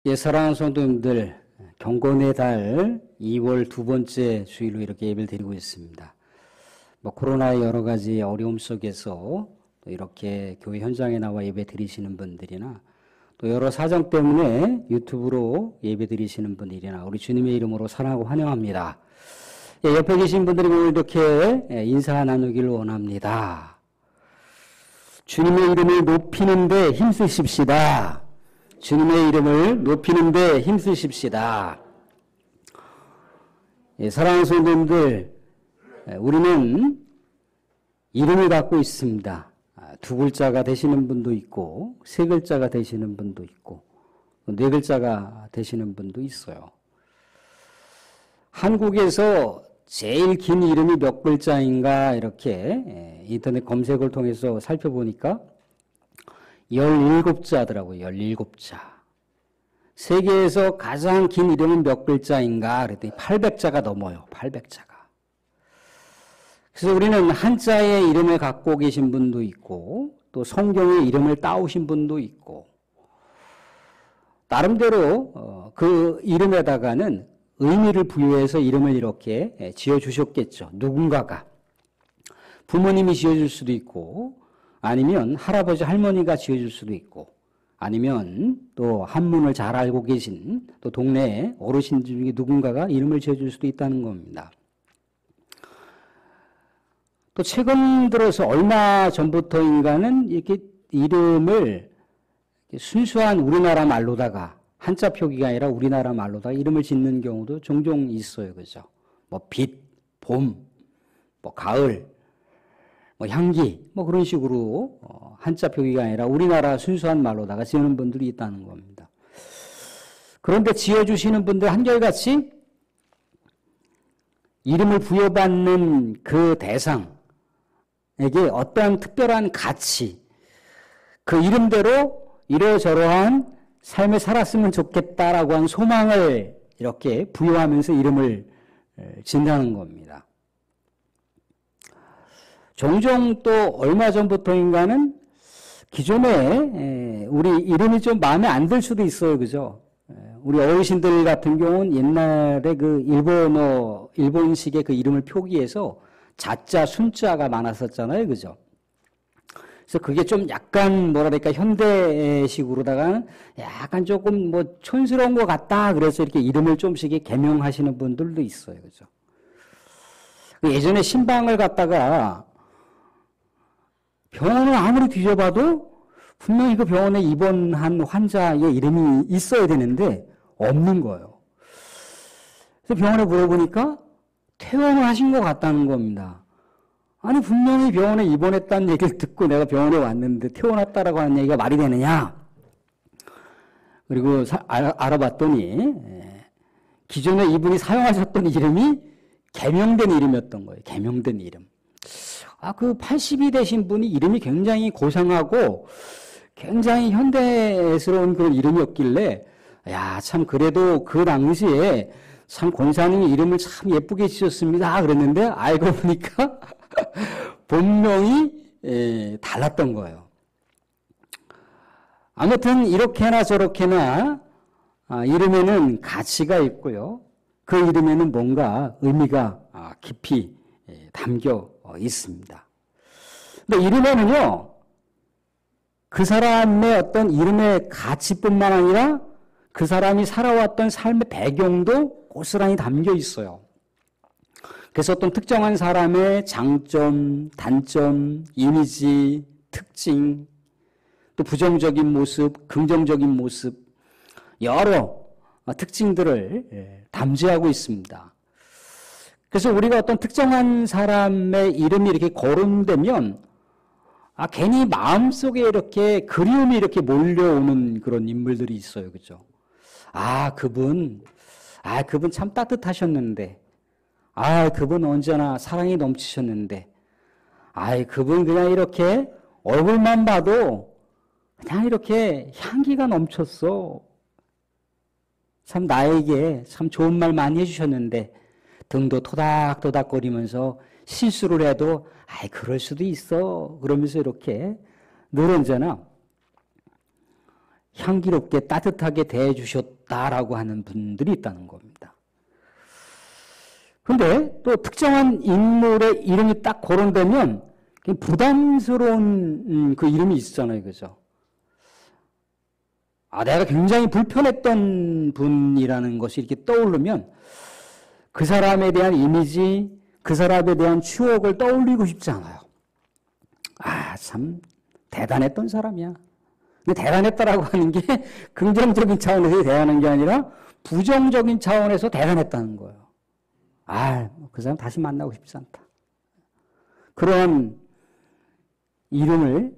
예, 사랑하는 성도님들, 경건의 달 2월 두 번째 주일로 이렇게 예배를 드리고 있습니다. 코로나의 여러 가지 어려움 속에서 또 이렇게 교회 현장에 나와 예배 드리시는 분들이나 또 여러 사정 때문에 유튜브로 예배 드리시는 분들이나 우리 주님의 이름으로 사랑하고 환영합니다. 예, 옆에 계신 분들이 오늘 이렇게 인사 나누기를 원합니다. 주님의 이름을 높이는 데 힘쓰십시다. 주님의 이름을 높이는 데 힘쓰십시다. 예, 사랑하는 성도님들, 우리는 이름을 갖고 있습니다. 두 글자가 되시는 분도 있고, 세 글자가 되시는 분도 있고, 네 글자가 되시는 분도 있어요. 한국에서 제일 긴 이름이 몇 글자인가 이렇게 인터넷 검색을 통해서 살펴보니까 17자더라고요. 17자. 세계에서 가장 긴 이름은 몇 글자인가 그랬더니 800자가 넘어요. 800자가. 그래서 우리는 한자의 이름을 갖고 계신 분도 있고 또 성경의 이름을 따오신 분도 있고 나름대로 그 이름에다가는 의미를 부여해서 이름을 이렇게 지어주셨겠죠. 누군가가. 부모님이 지어줄 수도 있고 아니면 할아버지 할머니가 지어줄 수도 있고 아니면 또 한문을 잘 알고 계신 또 동네 어르신 중에 누군가가 이름을 지어줄 수도 있다는 겁니다. 또 최근 들어서 얼마 전부터인가는 이렇게 이름을 순수한 우리나라 말로다가 한자 표기가 아니라 우리나라 말로다가 이름을 짓는 경우도 종종 있어요. 그죠? 빛, 봄, 가을, 향기, 그런 식으로 한자 표기가 아니라 우리나라 순수한 말로다가 지으는 분들이 있다는 겁니다. 그런데 지어주시는 분들 한결같이 이름을 부여받는 그 대상에게 어떠한 특별한 가치, 그 이름대로 이러저러한 삶을 살았으면 좋겠다라고 한 소망을 이렇게 부여하면서 이름을 짓는다는 겁니다. 종종 또 얼마 전부터인가는 기존에 우리 이름이 좀 마음에 안 들 수도 있어요. 그죠? 우리 어르신들 같은 경우는 옛날에 그 일본식의 그 이름을 표기해서 자자, 순자가 많았었잖아요. 그죠? 그래서 그게 좀 약간 뭐랄까 현대식으로다가 약간 조금 촌스러운 것 같다. 그래서 이렇게 이름을 좀씩 개명하시는 분들도 있어요. 그죠? 예전에 신방을 갔다가 병원을 아무리 뒤져봐도 분명히 그 병원에 입원한 환자의 이름이 있어야 되는데 없는 거예요. 그래서 병원에 물어보니까 퇴원을 하신 것 같다는 겁니다. 아니 분명히 병원에 입원했다는 얘기를 듣고 내가 병원에 왔는데 퇴원했다라고 하는 얘기가 말이 되느냐. 그리고 알아봤더니 기존에 이분이 사용하셨던 이름이 개명된 이름이었던 거예요. 개명된 이름. 그 80이 되신 분이 이름이 굉장히 고상하고 굉장히 현대스러운 그런 이름이었길래 참 그래도 그 당시에 참 권사님이 이름을 참 예쁘게 지었습니다. 그랬는데 알고 보니까 본명이 달랐던 거예요. 아무튼 이렇게나 저렇게나 이름에는 가치가 있고요. 그 이름에는 뭔가 의미가 깊이 담겨 있습니다. 근데 이름에는요, 그 사람의 어떤 이름의 가치뿐만 아니라 그 사람이 살아왔던 삶의 배경도 고스란히 담겨 있어요. 그래서 어떤 특정한 사람의 장점, 단점, 이미지, 특징, 또 부정적인 모습, 긍정적인 모습, 여러 특징들을 담지하고 있습니다. 그래서 우리가 어떤 특정한 사람의 이름이 이렇게 거론되면 괜히 마음속에 이렇게 그리움이 이렇게 몰려오는 그런 인물들이 있어요. 그죠? 그분 참 따뜻하셨는데 그분 언제나 사랑이 넘치셨는데 그분 그냥 이렇게 얼굴만 봐도 그냥 이렇게 향기가 넘쳤어. 참 나에게 참 좋은 말 많이 해주셨는데 등도 토닥토닥거리면서 실수를 해도 그럴 수도 있어 그러면서 이렇게 늘 언제나 향기롭게 따뜻하게 대해주셨다라고 하는 분들이 있다는 겁니다. 그런데 또 특정한 인물의 이름이 딱 거론되면 부담스러운 그 이름이 있잖아요. 그죠? 내가 굉장히 불편했던 분이라는 것이 이렇게 떠오르면 그 사람에 대한 이미지, 그 사람에 대한 추억을 떠올리고 싶지 않아요. 참 대단했던 사람이야. 근데 대단했다라고 하는 게 긍정적인 차원에서 대단한 게 아니라 부정적인 차원에서 대단했다는 거예요. 그 사람 다시 만나고 싶지 않다. 그런 이름을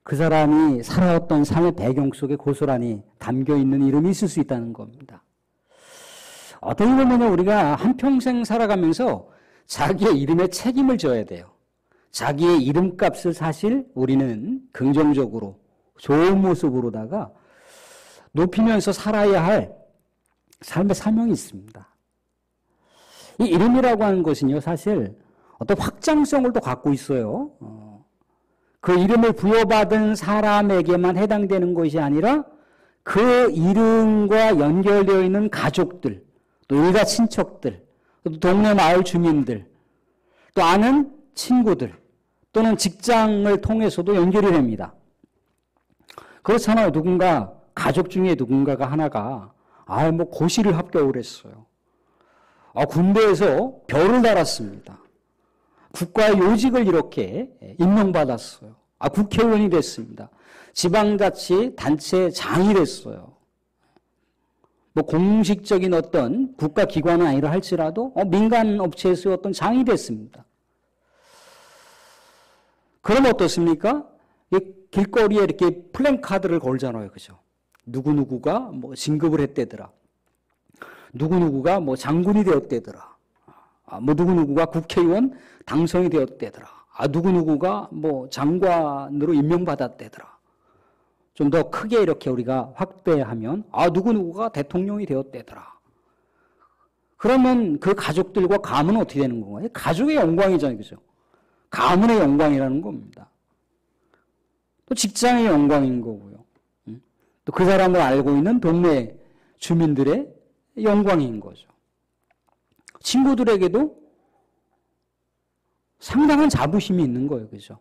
그 사람이 살아왔던 삶의 배경 속에 고스란히 담겨 있는 이름이 있을 수 있다는 겁니다. 어떻게 보면 우리가 한평생 살아가면서 자기의 이름에 책임을 져야 돼요. 자기의 이름값을 사실 우리는 긍정적으로 좋은 모습으로다가 높이면서 살아야 할 삶의 사명이 있습니다. 이 이름이라고 하는 것은요, 사실 어떤 확장성을 또 갖고 있어요. 그 이름을 부여받은 사람에게만 해당되는 것이 아니라 그 이름과 연결되어 있는 가족들, 또 일가 친척들, 또 동네 마을 주민들, 또 아는 친구들, 또는 직장을 통해서도 연결이 됩니다. 그렇잖아요. 누군가, 가족 중에 누군가가 하나가, 고시를 합격을 했어요. 군대에서 별을 달았습니다. 국가의 요직을 이렇게 임명받았어요. 국회의원이 됐습니다. 지방자치 단체 장이 됐어요. 공식적인 어떤 국가기관은 아니라 할지라도 민간 업체에서 어떤 장이 됐습니다. 그럼 어떻습니까? 길거리에 이렇게 플랜카드를 걸잖아요. 그죠? 누구누구가 진급을 했대더라. 누구누구가 장군이 되었대더라. 누구누구가 국회의원 당선이 되었대더라. 누구누구가 장관으로 임명받았대더라. 좀 더 크게 이렇게 우리가 확대하면 누구누구가 대통령이 되었대더라. 그러면 그 가족들과 가문은 어떻게 되는 건가요? 가족의 영광이잖아요. 그죠? 가문의 영광이라는 겁니다. 또 직장의 영광인 거고요. 또 그 사람을 알고 있는 동네 주민들의 영광인 거죠. 친구들에게도 상당한 자부심이 있는 거예요. 그죠?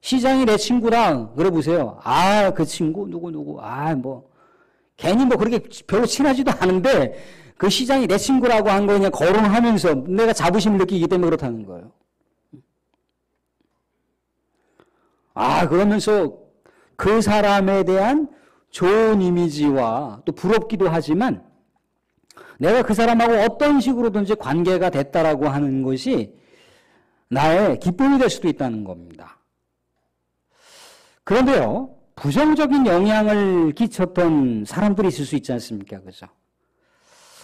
시장이 내 친구다. 그래 보세요. 그 친구, 누구. 괜히 그렇게 별로 친하지도 않은데, 그 시장이 내 친구라고 한 거 그냥 거론하면서 내가 자부심을 느끼기 때문에 그렇다는 거예요. 그러면서 그 사람에 대한 좋은 이미지와 또 부럽기도 하지만, 내가 그 사람하고 어떤 식으로든지 관계가 됐다라고 하는 것이 나의 기쁨이 될 수도 있다는 겁니다. 그런데요, 부정적인 영향을 끼쳤던 사람들이 있을 수 있지 않습니까? 그죠?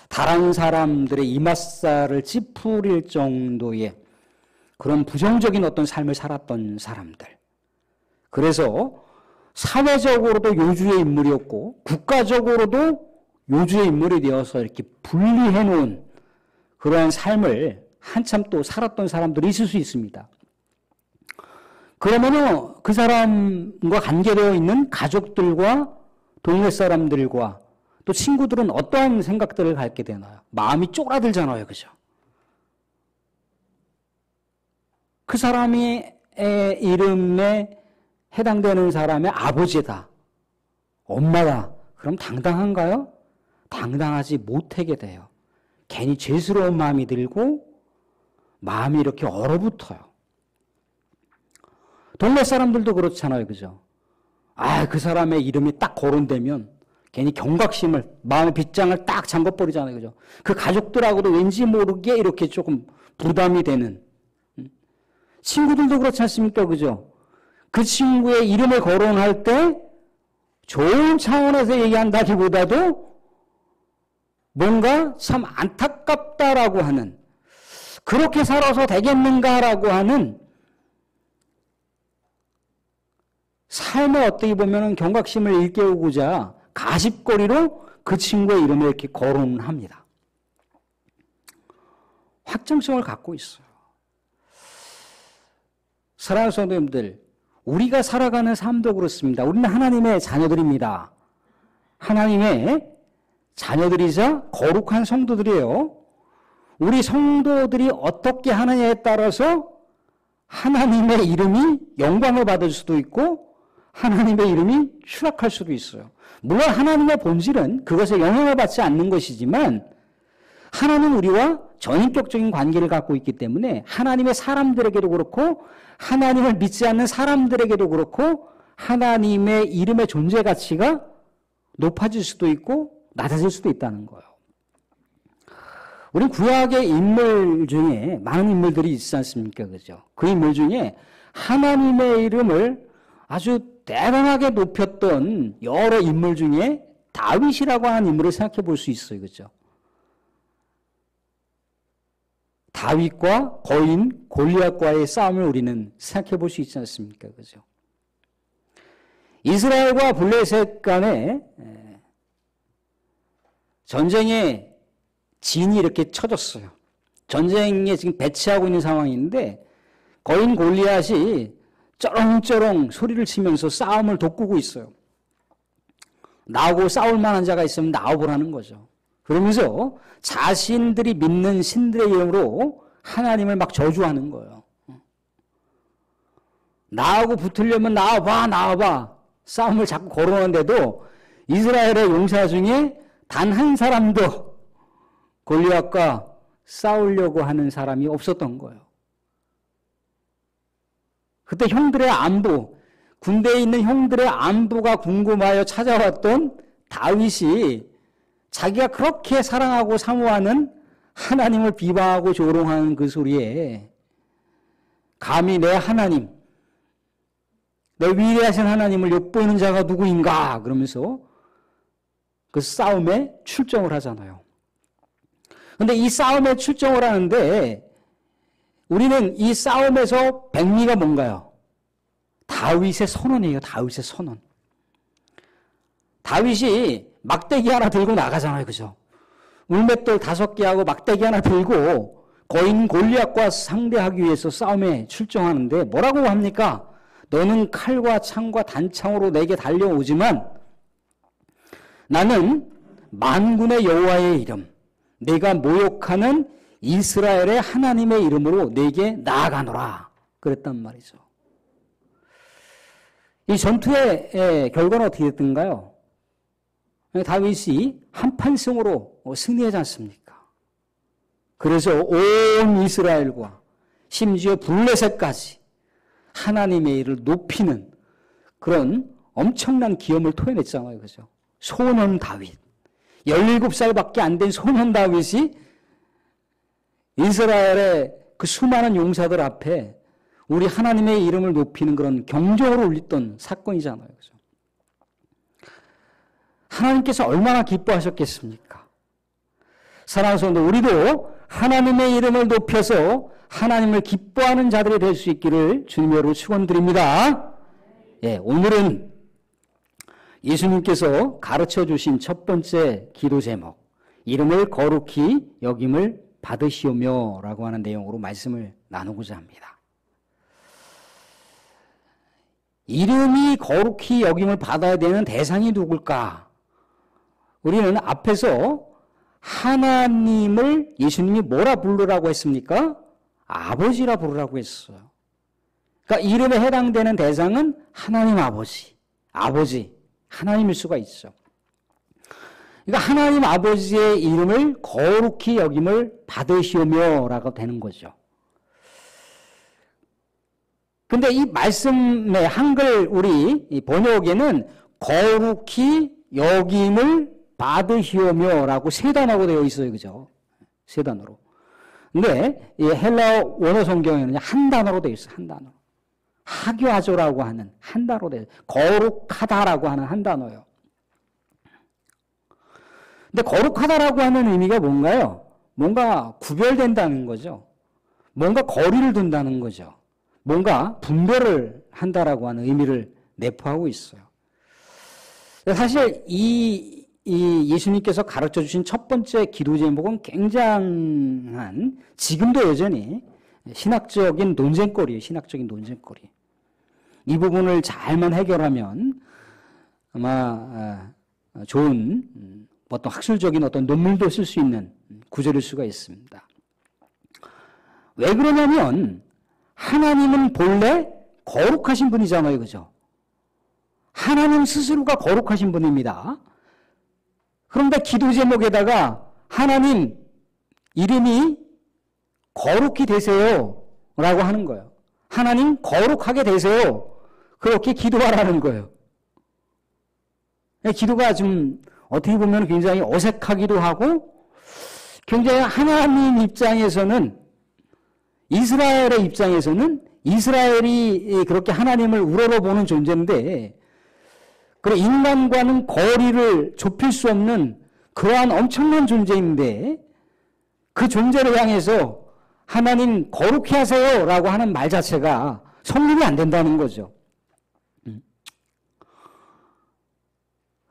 다른 사람들의 이맛살을 찌푸릴 정도의 그런 부정적인 어떤 삶을 살았던 사람들. 그래서 사회적으로도 요주의 인물이었고 국가적으로도 요주의 인물이 되어서 이렇게 분리해 놓은 그러한 삶을 한참 또 살았던 사람들이 있을 수 있습니다. 그러면은 그 사람과 관계되어 있는 가족들과 동네 사람들과 또 친구들은 어떠한 생각들을 갖게 되나요? 마음이 쪼그라들잖아요. 그죠? 그 사람의 이름에 해당되는 사람의 아버지다, 엄마다. 그럼 당당한가요? 당당하지 못하게 돼요. 괜히 죄스러운 마음이 들고 마음이 이렇게 얼어붙어요. 동네 사람들도 그렇잖아요. 그죠? 그 사람의 이름이 딱 거론되면 괜히 경각심을, 마음의 빗장을 딱 잠궈버리잖아요. 그죠? 그 가족들하고도 왠지 모르게 이렇게 조금 부담이 되는. 친구들도 그렇지 않습니까? 그죠? 그 친구의 이름을 거론할 때 좋은 차원에서 얘기한다기보다도 뭔가 참 안타깝다라고 하는, 그렇게 살아서 되겠는가라고 하는 삶에 어떻게 보면 경각심을 일깨우고자 가십거리로 그 친구의 이름을 이렇게 거론합니다. 확정성을 갖고 있어요. 사랑하는 성도님들, 우리가 살아가는 삶도 그렇습니다. 우리는 하나님의 자녀들입니다. 하나님의 자녀들이자 거룩한 성도들이에요. 우리 성도들이 어떻게 하느냐에 따라서 하나님의 이름이 영광을 받을 수도 있고 하나님의 이름이 추락할 수도 있어요. 물론 하나님의 본질은 그것에 영향을 받지 않는 것이지만 하나님은 우리와 전인격적인 관계를 갖고 있기 때문에 하나님의 사람들에게도 그렇고 하나님을 믿지 않는 사람들에게도 그렇고 하나님의 이름의 존재 가치가 높아질 수도 있고 낮아질 수도 있다는 거예요. 우리 구약의 인물 중에 많은 인물들이 있지 않습니까? 그죠? 그 인물 중에 하나님의 이름을 아주 대단하게 높였던 여러 인물 중에 다윗이라고 하는 인물을 생각해 볼 수 있어요. 그죠? 다윗과 거인 골리앗과의 싸움을 우리는 생각해 볼 수 있지 않습니까? 그죠? 이스라엘과 블레셋 간의 전쟁에 진이 이렇게 쳐졌어요. 전쟁에 지금 배치하고 있는 상황인데 거인 골리앗이 쩌렁쩌렁 소리를 치면서 싸움을 돋구고 있어요. 나하고 싸울 만한 자가 있으면 나와보라는 거죠. 그러면서 자신들이 믿는 신들의 이름으로 하나님을 막 저주하는 거예요. 나하고 붙으려면 나와봐. 싸움을 자꾸 걸어오는데도 이스라엘의 용사 중에 단 한 사람도 골리앗과 싸우려고 하는 사람이 없었던 거예요. 그때 형들의 안부, 군대에 있는 형들의 안부가 궁금하여 찾아왔던 다윗이 자기가 그렇게 사랑하고 사모하는 하나님을 비방하고 조롱하는 그 소리에 감히 내 하나님, 내 위대하신 하나님을 엿보이는 자가 누구인가? 그러면서 그 싸움에 출정을 하잖아요. 그런데 이 싸움에 출정을 하는데 우리는 이 싸움에서 백미가 뭔가요? 다윗의 선언이에요. 다윗의 선언. 다윗이 막대기 하나 들고 나가잖아요. 그죠? 울맷돌 5개하고 막대기 하나 들고 거인 골리앗과 상대하기 위해서 싸움에 출정하는데 뭐라고 합니까? 너는 칼과 창과 단창으로 내게 달려오지만 나는 만군의 여호와의 이름, 내가 모욕하는 이스라엘의 하나님의 이름으로 내게 나아가노라. 그랬단 말이죠. 이 전투의 결과는 어떻게 됐던가요? 다윗이 한판승으로 승리하지 않습니까? 그래서 온 이스라엘과 심지어 블레셋까지 하나님의 일을 높이는 그런 엄청난 기염을 토해냈잖아요. 그죠? 소년 다윗. 17살밖에 안 된 소년 다윗이 이스라엘의 그 수많은 용사들 앞에 우리 하나님의 이름을 높이는 그런 경종을 울렸던 사건이잖아요. 그죠? 하나님께서 얼마나 기뻐하셨겠습니까? 사랑하는 성도, 우리도 하나님의 이름을 높여서 하나님을 기뻐하는 자들이 될 수 있기를 주님으로 축원드립니다. 예, 오늘은 예수님께서 가르쳐 주신 첫 번째 기도 제목, 이름을 거룩히 여김을 받으시오며 라고 하는 내용으로 말씀을 나누고자 합니다. 이름이 거룩히 여김을 받아야 되는 대상이 누굴까? 우리는 앞에서 하나님을 예수님이 뭐라 부르라고 했습니까? 아버지라 부르라고 했어요. 그러니까 이름에 해당되는 대상은 하나님 아버지, 하나님일 수가 있죠. 그러니까 하나님 아버지의 이름을 거룩히 여김을 받으시오며 라고 되는 거죠. 근데 이 말씀의 한글 우리 번역에는 거룩히 여김을 받으시오며 라고 세 단어로 되어 있어요. 그죠? 세 단어로. 근데 이 헬라어 원어 성경에는 한 단어로 되어 있어요. 한 단어. 하교하조라고 하는 한 단어로 되어 있어요. 거룩하다라고 하는 한 단어예요. 근데 거룩하다라고 하는 의미가 뭔가요? 뭔가 구별된다는 거죠. 뭔가 거리를 둔다는 거죠. 뭔가 분별을 한다라고 하는 의미를 내포하고 있어요. 사실 이 예수님께서 가르쳐 주신 첫 번째 기도 제목은 굉장한, 지금도 여전히 신학적인 논쟁거리예요. 신학적인 논쟁거리. 이 부분을 잘만 해결하면 아마 좋은 어떤 학술적인 어떤 논문도 쓸 수 있는 구절일 수가 있습니다. 왜 그러냐면 하나님은 본래 거룩하신 분이잖아요. 그죠? 하나님 스스로가 거룩하신 분입니다. 그런데 기도 제목에다가 하나님 이름이 거룩히 되세요 라고 하는 거예요. 하나님 거룩하게 되세요. 그렇게 기도하라는 거예요. 기도가 좀 어떻게 보면 굉장히 어색하기도 하고 굉장히 하나님 입장에서는 이스라엘의 입장에서는 이스라엘이 그렇게 하나님을 우러러보는 존재인데 그래 인간과는 거리를 좁힐 수 없는 그러한 엄청난 존재인데 그 존재를 향해서 하나님 거룩히 하세요 라고 하는 말 자체가 성립이 안 된다는 거죠.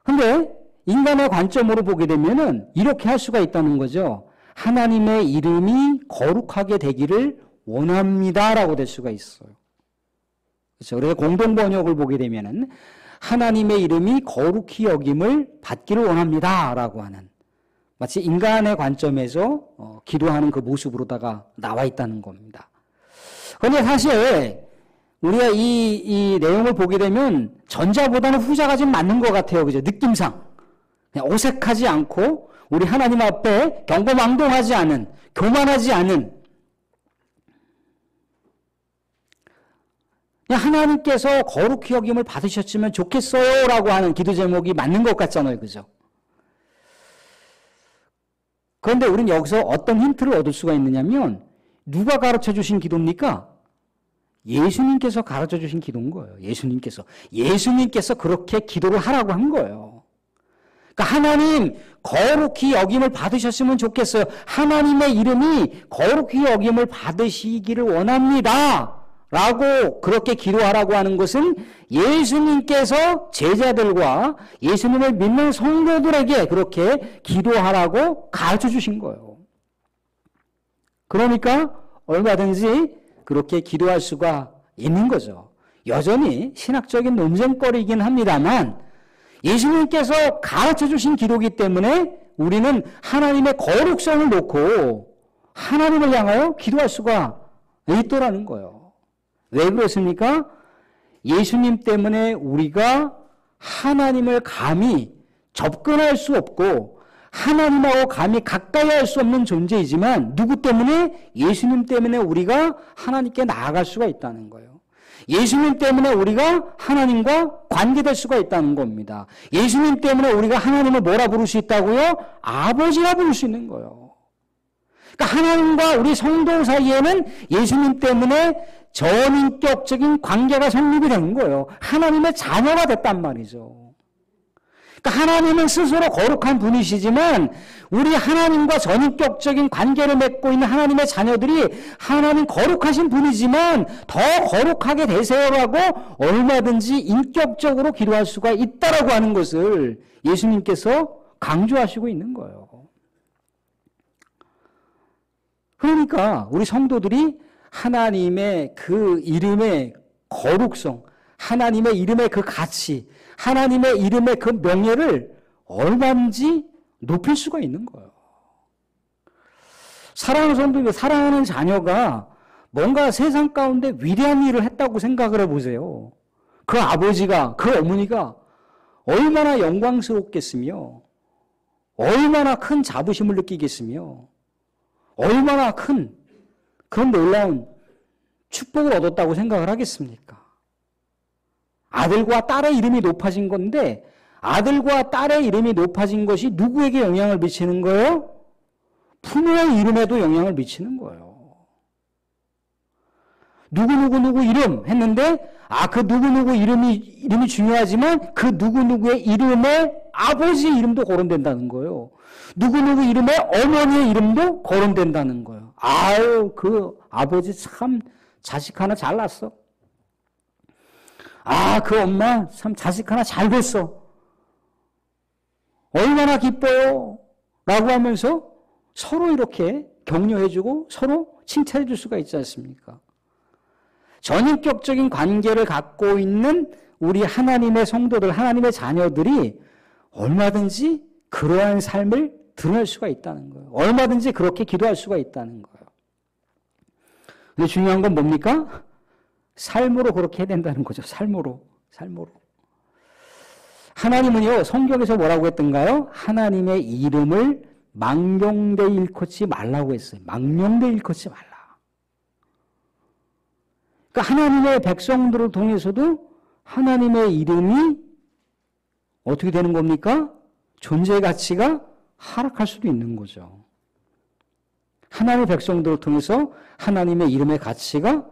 근데 인간의 관점으로 보게 되면은 이렇게 할 수가 있다는 거죠. 하나님의 이름이 거룩하게 되기를 원합니다라고 될 수가 있어요. 그렇죠. 그래서 공동 번역을 보게 되면은 하나님의 이름이 거룩히 여김을 받기를 원합니다라고 하는 마치 인간의 관점에서 기도하는 그 모습으로다가 나와 있다는 겁니다. 그런데 사실 우리가 이 내용을 보게 되면 전자보다는 후자가 좀 맞는 것 같아요. 그죠? 느낌상. 그냥 어색하지 않고 우리 하나님 앞에 경거망동하지 않은, 교만하지 않은 그냥 하나님께서 거룩히 여김을 받으셨으면 좋겠어요 라고 하는 기도 제목이 맞는 것 같잖아요. 그죠? 그런데 우리는 여기서 어떤 힌트를 얻을 수가 있느냐면 누가 가르쳐 주신 기도입니까? 예수님께서 가르쳐 주신 기도인 거예요. 예수님께서 그렇게 기도를 하라고 한 거예요. 그러니까 하나님 거룩히 여김을 받으셨으면 좋겠어요. 하나님의 이름이 거룩히 여김을 받으시기를 원합니다. 라고 그렇게 기도하라고 하는 것은 예수님께서 제자들과 예수님을 믿는 성도들에게 그렇게 기도하라고 가르쳐 주신 거예요. 그러니까 얼마든지 그렇게 기도할 수가 있는 거죠. 여전히 신학적인 논쟁거리이긴 합니다만 예수님께서 가르쳐 주신 기도이기 때문에 우리는 하나님의 거룩성을 놓고 하나님을 향하여 기도할 수가 있더라는 거예요. 왜 그렇습니까? 예수님 때문에 우리가 하나님을 감히 접근할 수 없고 하나님하고 감히 가까이 할 수 없는 존재이지만 누구 때문에? 예수님 때문에 우리가 하나님께 나아갈 수가 있다는 거예요. 예수님 때문에 우리가 하나님과 관계될 수가 있다는 겁니다. 예수님 때문에 우리가 하나님을 뭐라 부를 수 있다고요? 아버지라 부를 수 있는 거예요. 그러니까 하나님과 우리 성도 사이에는 예수님 때문에 전인격적인 관계가 성립이 된 거예요. 하나님의 자녀가 됐단 말이죠. 그러니까 하나님은 스스로 거룩한 분이시지만 우리 하나님과 전인격적인 관계를 맺고 있는 하나님의 자녀들이 하나님 거룩하신 분이지만 더 거룩하게 되세요라고 얼마든지 인격적으로 기도할 수가 있다라고 하는 것을 예수님께서 강조하시고 있는 거예요. 그러니까 우리 성도들이 하나님의 그 이름의 거룩성, 하나님의 이름의 그 가치, 하나님의 이름의 그 명예를 얼마든지 높일 수가 있는 거예요. 사랑하는 성도, 사랑하는 자녀가 뭔가 세상 가운데 위대한 일을 했다고 생각을 해보세요. 그 아버지가, 그 어머니가 얼마나 영광스럽겠으며 얼마나 큰 자부심을 느끼겠으며 얼마나 큰 그런 놀라운 축복을 얻었다고 생각을 하겠습니까? 아들과 딸의 이름이 높아진 건데 아들과 딸의 이름이 높아진 것이 누구에게 영향을 미치는 거예요? 부모의 이름에도 영향을 미치는 거예요. 누구누구 이름 했는데 그 누구누구 이름이 중요하지만 그 누구누구의 이름에 아버지의 이름도 거론된다는 거예요. 누구누구 이름에 어머니의 이름도 거론된다는 거예요. 아유, 그 아버지 참 자식 하나 잘났어. 그 엄마 참 자식 하나 잘 됐어. 얼마나 기뻐요. 라고 하면서 서로 이렇게 격려해주고 서로 칭찬해줄 수가 있지 않습니까? 전인격적인 관계를 갖고 있는 우리 하나님의 성도들, 하나님의 자녀들이 얼마든지 그러한 삶을 드러낼 수가 있다는 거예요. 얼마든지 그렇게 기도할 수가 있다는 거예요. 근데 중요한 건 뭡니까? 삶으로 그렇게 해야 된다는 거죠. 삶으로. 하나님은요, 성경에서 뭐라고 했던가요? 하나님의 이름을 망령되이 일컫지 말라고 했어요. 망령되이 일컫지 말라. 그러니까 하나님의 백성들을 통해서도 하나님의 이름이 어떻게 되는 겁니까? 존재 가치가 하락할 수도 있는 거죠. 하나님의 백성들을 통해서 하나님의 이름의 가치가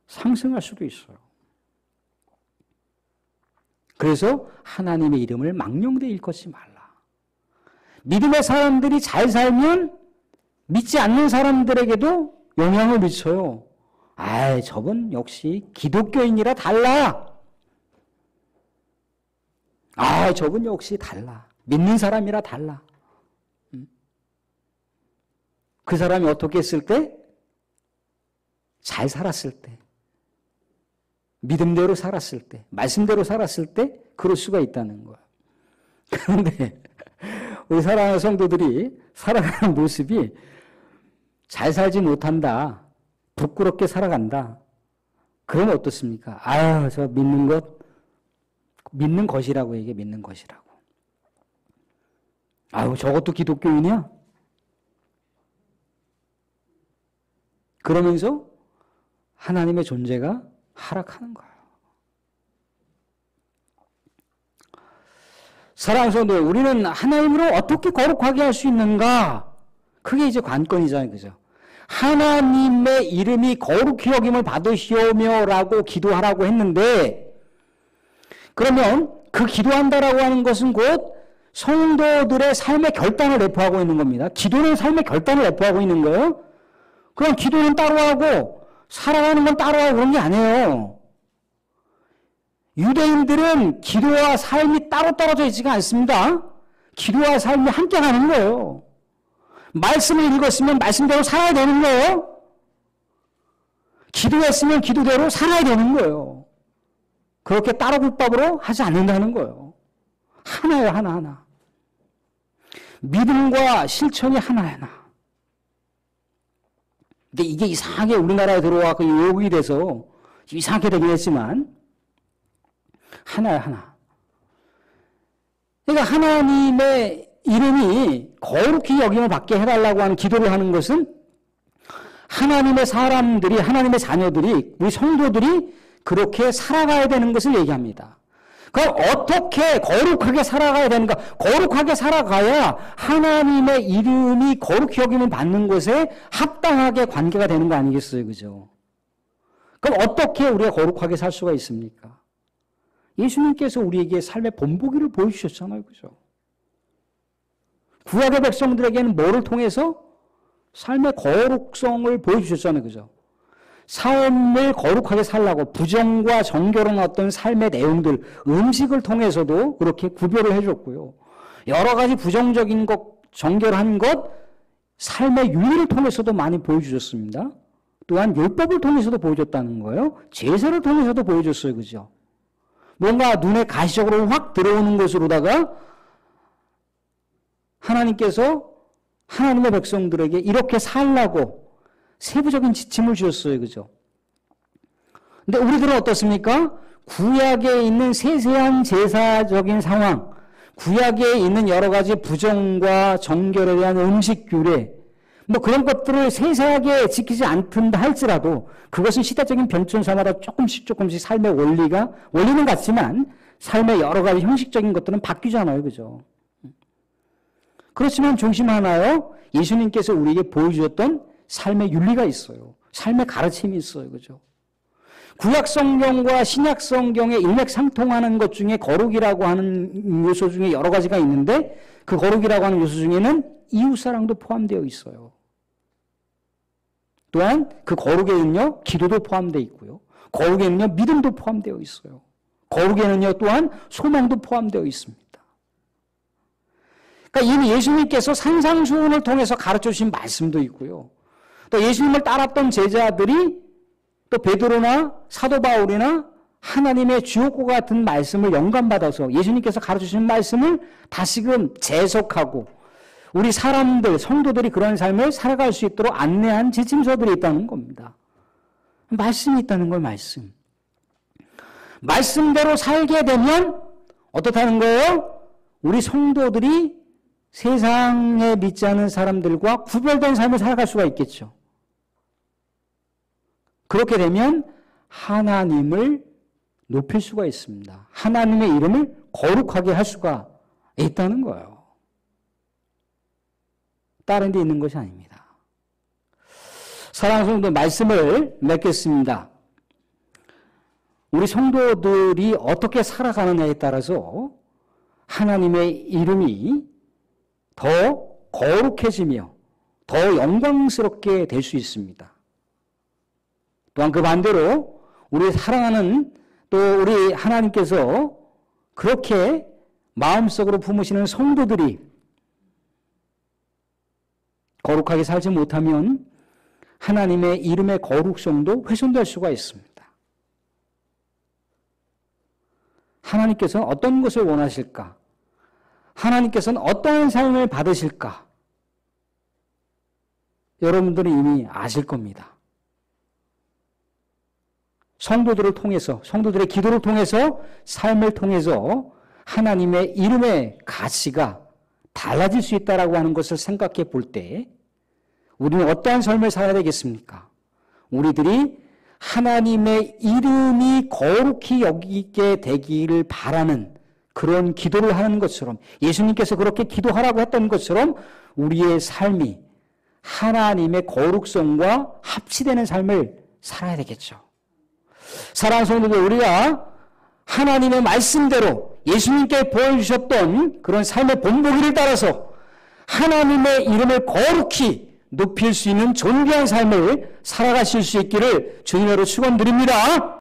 상승할 수도 있어요. 그래서 하나님의 이름을 망령되이 일컫지 말라. 믿음의 사람들이 잘 살면 믿지 않는 사람들에게도 영향을 미쳐요. 아, 저분 역시 기독교인이라 달라. 아, 저분 역시 달라. 믿는 사람이라 달라. 그 사람이 어떻게 했을 때? 잘 살았을 때. 믿음대로 살았을 때. 말씀대로 살았을 때 그럴 수가 있다는 거야. 그런데 우리 사랑하는 성도들이 살아가는 모습이 잘 살지 못한다. 부끄럽게 살아간다. 그러면 어떻습니까? 아유, 저 믿는 것이라고 얘기해, 믿는 것이라고. 아유, 저것도 기독교인이야? 그러면서 하나님의 존재가 하락하는 거예요. 사랑하는 성도, 우리는 하나님으로 어떻게 거룩하게 할 수 있는가? 그게 이제 관건이잖아요. 그죠? 하나님의 이름이 거룩히 여김을 받으시오며라고 기도하라고 했는데, 그러면 그 기도한다라고 하는 것은 곧 성도들의 삶의 결단을 내포하고 있는 겁니다. 기도는 삶의 결단을 내포하고 있는 거예요. 그럼 기도는 따로 하고 살아가는 건 따로 하고 그런 게 아니에요. 유대인들은 기도와 삶이 따로 떨어져 있지가 않습니다. 기도와 삶이 함께 가는 거예요. 말씀을 읽었으면 말씀대로 살아야 되는 거예요. 기도했으면 기도대로 살아야 되는 거예요. 그렇게 따로 국밥으로 하지 않는다는 거예요. 하나예요, 하나하나. 믿음과 실천이 하나하나. 근데 이게 이상하게 우리나라에 들어와서 요구이 돼서 이상하게 되긴 했지만 하나야, 하나. 그러니까 하나님의 이름이 거룩히 여김을 받게 해달라고 하는 기도를 하는 것은 하나님의 사람들이, 하나님의 자녀들이, 우리 성도들이 그렇게 살아가야 되는 것을 얘기합니다. 그럼 어떻게 거룩하게 살아가야 되는가? 거룩하게 살아가야 하나님의 이름이 거룩히 여김을 받는 것에 합당하게 관계가 되는 거 아니겠어요? 그죠? 그럼 어떻게 우리가 거룩하게 살 수가 있습니까? 예수님께서 우리에게 삶의 본보기를 보여주셨잖아요. 그죠? 구약의 백성들에게는 뭐를 통해서? 삶의 거룩성을 보여주셨잖아요. 그죠? 삶을 거룩하게 살라고 부정과 정결한 어떤 삶의 내용들, 음식을 통해서도 그렇게 구별을 해줬고요. 여러 가지 부정적인 것, 정결한 것, 삶의 윤리를 통해서도 많이 보여주셨습니다. 또한 율법을 통해서도 보여줬다는 거예요. 제사를 통해서도 보여줬어요. 그죠? 뭔가 눈에 가시적으로 확 들어오는 것으로다가 하나님께서 하나님의 백성들에게 이렇게 살라고 세부적인 지침을 주셨어요. 그죠? 근데 우리들은 어떻습니까? 구약에 있는 세세한 제사적인 상황, 구약에 있는 여러 가지 부정과 정결에 대한 음식 규례, 뭐 그런 것들을 세세하게 지키지 않든다 할지라도 그것은 시대적인 변천사마다 조금씩 삶의 원리는 같지만 삶의 여러 가지 형식적인 것들은 바뀌잖아요. 그죠? 그렇지만 중심 하나요. 예수님께서 우리에게 보여주셨던 삶의 윤리가 있어요. 삶의 가르침이 있어요. 그죠? 구약 성경과 신약 성경의 일맥상통하는 것 중에 거룩이라고 하는 요소 중에 여러 가지가 있는데 그 거룩이라고 하는 요소 중에는 이웃사랑도 포함되어 있어요. 또한 그 거룩에는요, 기도도 포함되어 있고요. 거룩에는요, 믿음도 포함되어 있어요. 거룩에는요, 또한 소망도 포함되어 있습니다. 그러니까 이미 예수님께서 산상수훈을 통해서 가르쳐 주신 말씀도 있고요. 또 예수님을 따랐던 제자들이 또 베드로나 사도 바울이나 하나님의 주옥과 같은 말씀을 영감받아서 예수님께서 가르치신 말씀을 다시금 재석하고 우리 사람들, 성도들이 그런 삶을 살아갈 수 있도록 안내한 지침서들이 있다는 겁니다. 말씀이 있다는 걸 말씀. 말씀대로 살게 되면 어떻다는 거예요? 우리 성도들이 세상에 믿지 않는 사람들과 구별된 삶을 살아갈 수가 있겠죠. 그렇게 되면 하나님을 높일 수가 있습니다. 하나님의 이름을 거룩하게 할 수가 있다는 거예요. 다른 데 있는 것이 아닙니다. 사랑하는 성도 말씀을 맺겠습니다. 우리 성도들이 어떻게 살아가느냐에 따라서 하나님의 이름이 더 거룩해지며 더 영광스럽게 될 수 있습니다. 또한 그 반대로 우리 사랑하는 또 우리 하나님께서 그렇게 마음속으로 품으시는 성도들이 거룩하게 살지 못하면 하나님의 이름의 거룩성도 훼손될 수가 있습니다. 하나님께서는 어떤 것을 원하실까? 하나님께서는 어떠한 삶을 받으실까? 여러분들은 이미 아실 겁니다. 성도들을 통해서, 성도들의 기도를 통해서, 삶을 통해서 하나님의 이름의 가치가 달라질 수 있다라고 하는 것을 생각해 볼 때 우리는 어떠한 삶을 살아야 되겠습니까? 우리들이 하나님의 이름이 거룩히 여기게 되기를 바라는 그런 기도를 하는 것처럼 예수님께서 그렇게 기도하라고 했던 것처럼 우리의 삶이 하나님의 거룩성과 합치되는 삶을 살아야 되겠죠. 사랑하는 성도들, 우리가 하나님의 말씀대로 예수님께 보여주셨던 그런 삶의 본보기를 따라서 하나님의 이름을 거룩히 높일 수 있는 존귀한 삶을 살아가실 수 있기를 주님으로 축원드립니다.